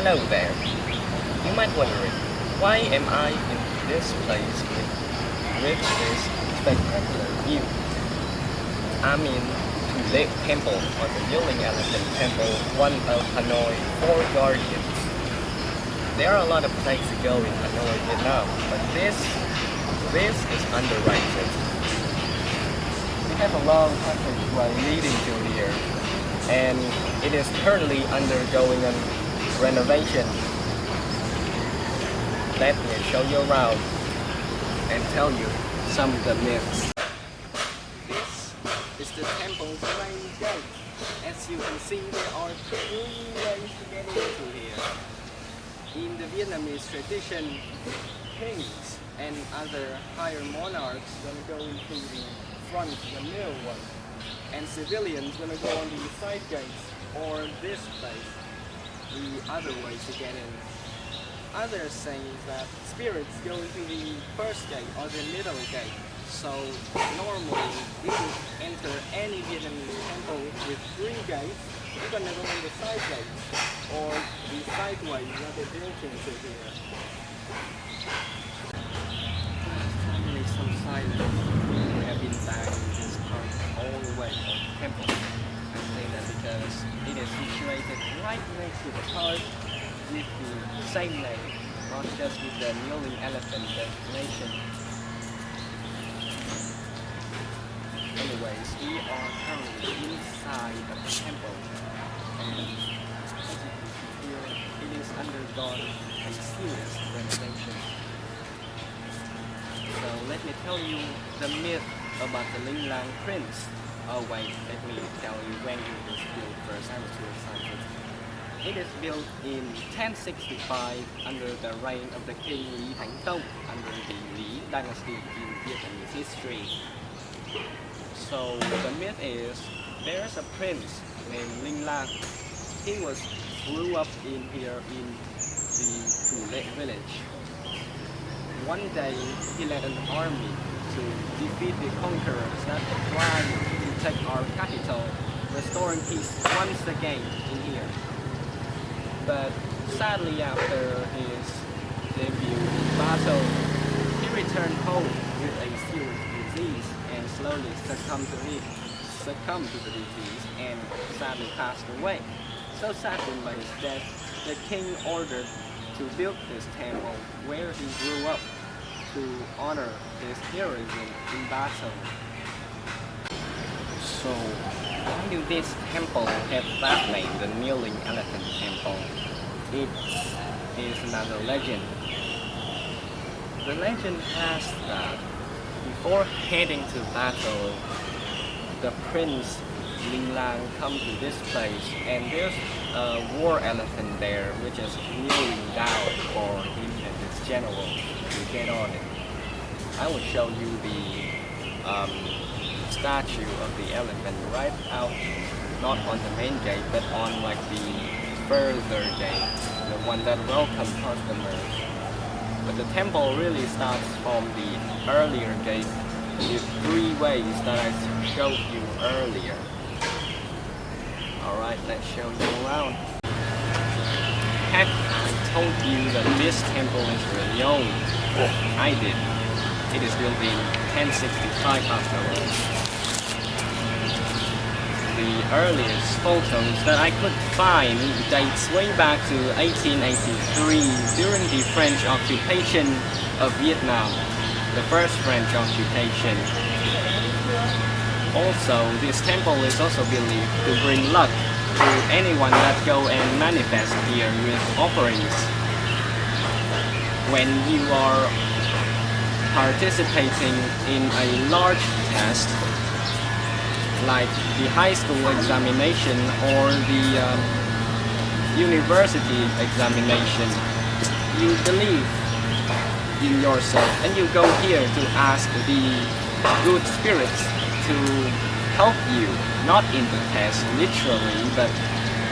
Hello there. You might wondering, why am I in this place with this spectacular view? I'm in Tulip Temple, or the Kneeling Elephant Temple, one of Hanoi four guardians. There are a lot of places to go in Hanoi, Vietnam, but this is underrated. We have a long passageway leading to here, and it is currently undergoing a renovation. Let me show you around and tell you some of the myths. This is the temple's main gate. As you can see, there are three ways to get into here. In the Vietnamese tradition, kings and other higher monarchs gonna go into the front, the middle one, and civilians gonna go on the side gates or this place, the other ways to get in. Others say that spirits go into the first gate or the middle gate. So normally, if you enter any Vietnamese temple with three gates, you're gonna go in the side gate or the sideways that they built into here. Finally, some silence. We have been back in this part all the way from the temple. I say that because it is situated right next to the park with the same name, not just with the Kneeling Elephant destination. Anyways, we are currently inside of the temple, and as you can see here, it is undergone a serious renovation. So let me tell you the myth about the Linh Lang Prince. Oh wait, let me tell you when it was built first. I was too excited. It is built in 1065 under the reign of the king Lý Thánh Tông under the Lý dynasty in Vietnamese history. So the myth is there's a prince named Linh Lang. He grew up in here in the Tulip village. One day he led an army to defeat the conquerors that tried to take our capital, restoring peace once again in here. But sadly, after his debut in battle, he returned home with a serious disease and slowly succumbed to the disease and sadly passed away. So saddened by his death, the king ordered to build this temple where he grew up to honor his heroism in battle. So, why do this temple have that name, the Kneeling Elephant Temple? It is another legend. The legend has that before heading to battle, the prince Linh Lang come to this place, and there's a war elephant there which is kneeling down for him and his general to get on it. I will show you the statue of the elephant right out, not on the main gate, but on like the further gate, the one that welcomes customers. But the temple really starts from the earlier gate with three ways that I showed you earlier. Alright, let's show you around. Have I told you that this temple is really old? I did. It is built in 1065 after all. The earliest photos that I could find dates way back to 1883 during the French occupation of Vietnam, the first French occupation. Also, this temple is also believed to bring luck to anyone that go and manifest here with offerings. When you are participating in a large test, like the high school examination or the university examination, you believe in yourself and you go here to ask the good spirits to help you, not in the test literally, but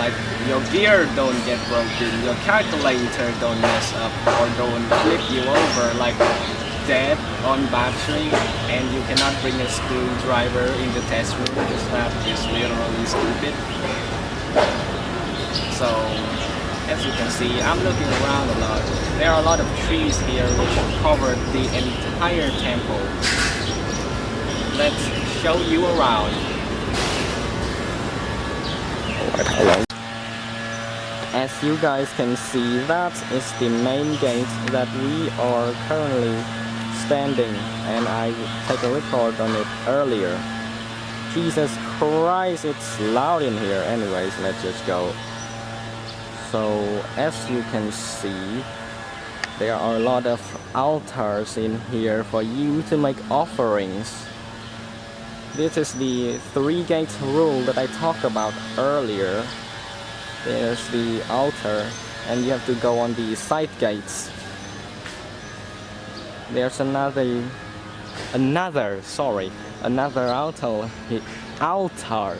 like your gear don't get broken, your calculator don't mess up or don't flip you over like dead on battery, and you cannot bring a screwdriver in the test room because that is literally stupid. So As you can see, I'm looking around a lot. There are a lot of trees here which cover the entire temple. Let's show you around. As you guys can see, that is the main gate that we are currently standing, and I take a record on it earlier. Jesus Christ, it's loud in here. Anyways, let's just go. So as you can see, there are a lot of altars in here for you to make offerings. This is the 3 gate rule that I talked about earlier. There's the altar, and you have to go on the side gates. There's another altar.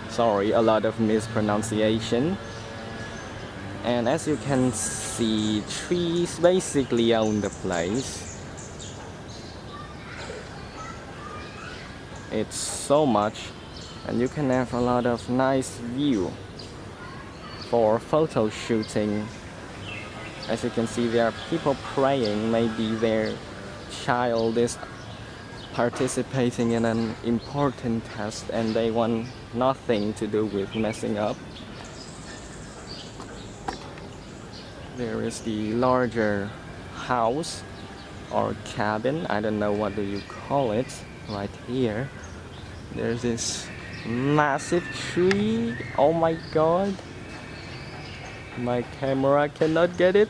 Sorry, a lot of mispronunciation. And as you can see, trees basically own the place. It's so much, and you can have a lot of nice view for photo shooting. As you can see, there are people praying. Maybe their child is participating in an important test and they want nothing to do with messing up. There is the larger house or cabin, I don't know what do you call it, right here. There's this massive tree. Oh my god, my camera cannot get it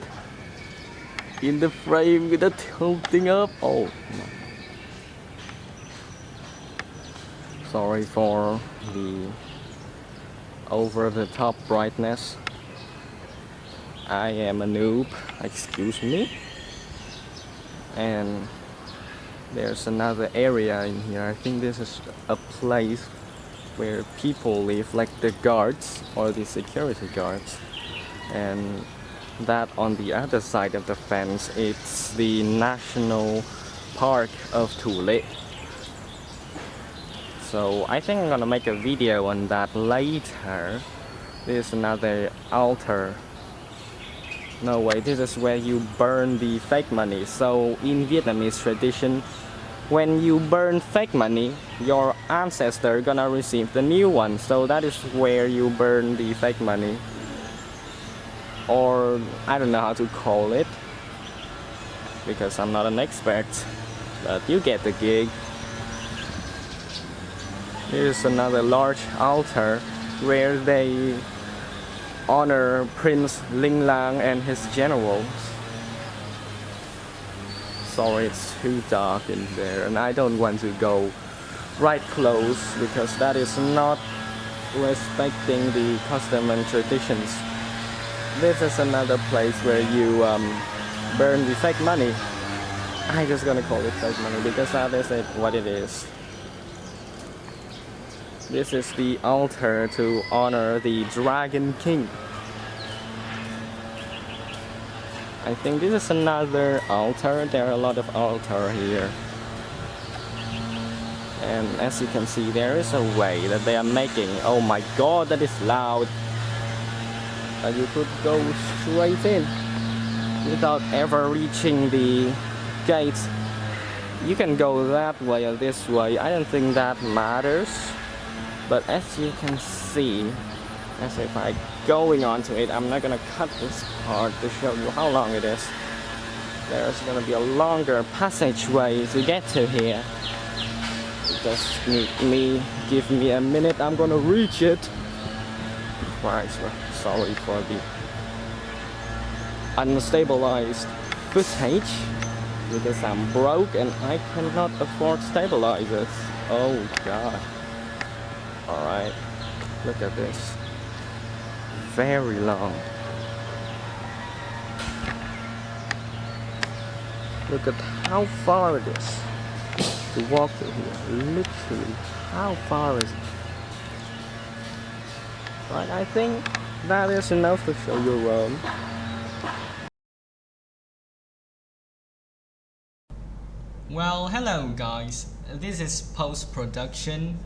in the frame without tilting up. Oh my. Sorry for the over the top brightness. I am a noob, excuse me. And there's another area in here. I think this is a place where people live, like the guards or the security guards. And that on the other side of the fence, it's the National Park of Thule. So I think I'm gonna make a video on that later. This is another altar. No way, this is where you burn the fake money. So in Vietnamese tradition, when you burn fake money, your ancestor gonna receive the new one. So that is where you burn the fake money. Or I don't know how to call it, because I'm not an expert, but you get the gig. Here's another large altar where they honor Prince Linh Lang and his generals. Sorry, it's too dark in there, and I don't want to go right close because that is not respecting the custom and traditions. This is another place where you burn the fake money. I'm just gonna call it fake money because that is what it is. This is the altar to honor the Dragon King. I think this is another altar. There are a lot of altars here. And as you can see, there is a way that they are making. Oh my god, that is loud. And you could go straight in without ever reaching the gates. You can go that way or this way. I don't think that matters. But as you can see, as if I'm going onto it, I'm not gonna cut this part to show you how long it is. There's gonna be a longer passageway to get to here. Just give me a minute, I'm gonna reach it. Christ, sorry for the unstabilized footage, because I'm broke and I cannot afford stabilizers. Oh god. Alright, look at this. Very long. Look at how far it is to walk through here. Literally, how far is it? Right, I think that is enough to show you Rome. Well, hello guys. This is post-production.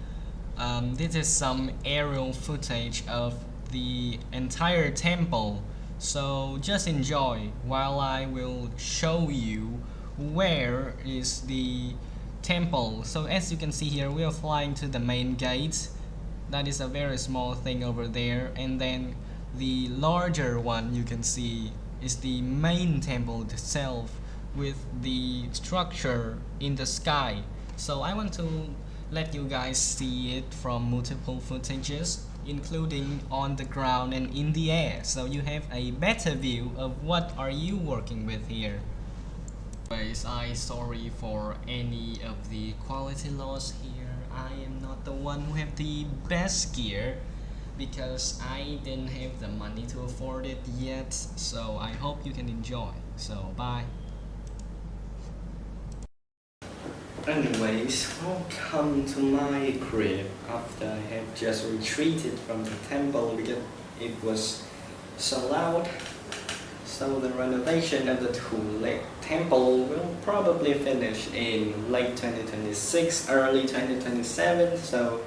This is some aerial footage of the entire temple So just enjoy while I will show you where is the temple. So as you can see here, we are flying to the main gate. That is a very small thing over there, and then the larger one you can see is the main temple itself with the structure in the sky. So I want to let you guys see it from multiple footages, including on the ground and in the air, so you have a better view of what are you working with here. Anyways, I sorry for any of the quality loss here. I am not the one who have the best gear because I didn't have the money to afford it yet. So I hope you can enjoy. So bye. Anyways, welcome to my crib after I have just retreated from the temple because it was so loud. So the renovation of the Thule temple will probably finish in late 2026, early 2027. So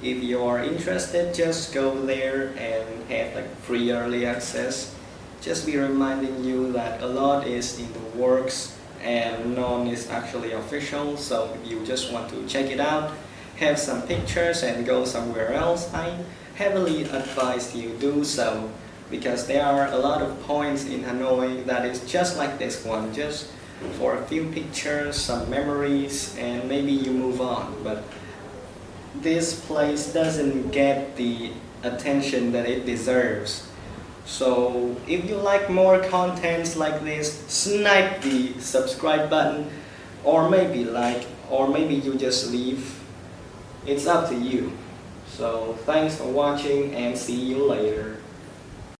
if you are interested, just go there and have like free early access. Just be reminding you that a lot is in the works and none is actually official. So if you just want to check it out, have some pictures and go somewhere else, I heavily advise you do so, because there are a lot of points in Hanoi that is just like this one, just for a few pictures, some memories, and maybe you move on. But this place doesn't get the attention that it deserves. So if you like more contents like this, snipe the subscribe button, or maybe like, or maybe you just leave. It's up to you. So thanks for watching and see you later.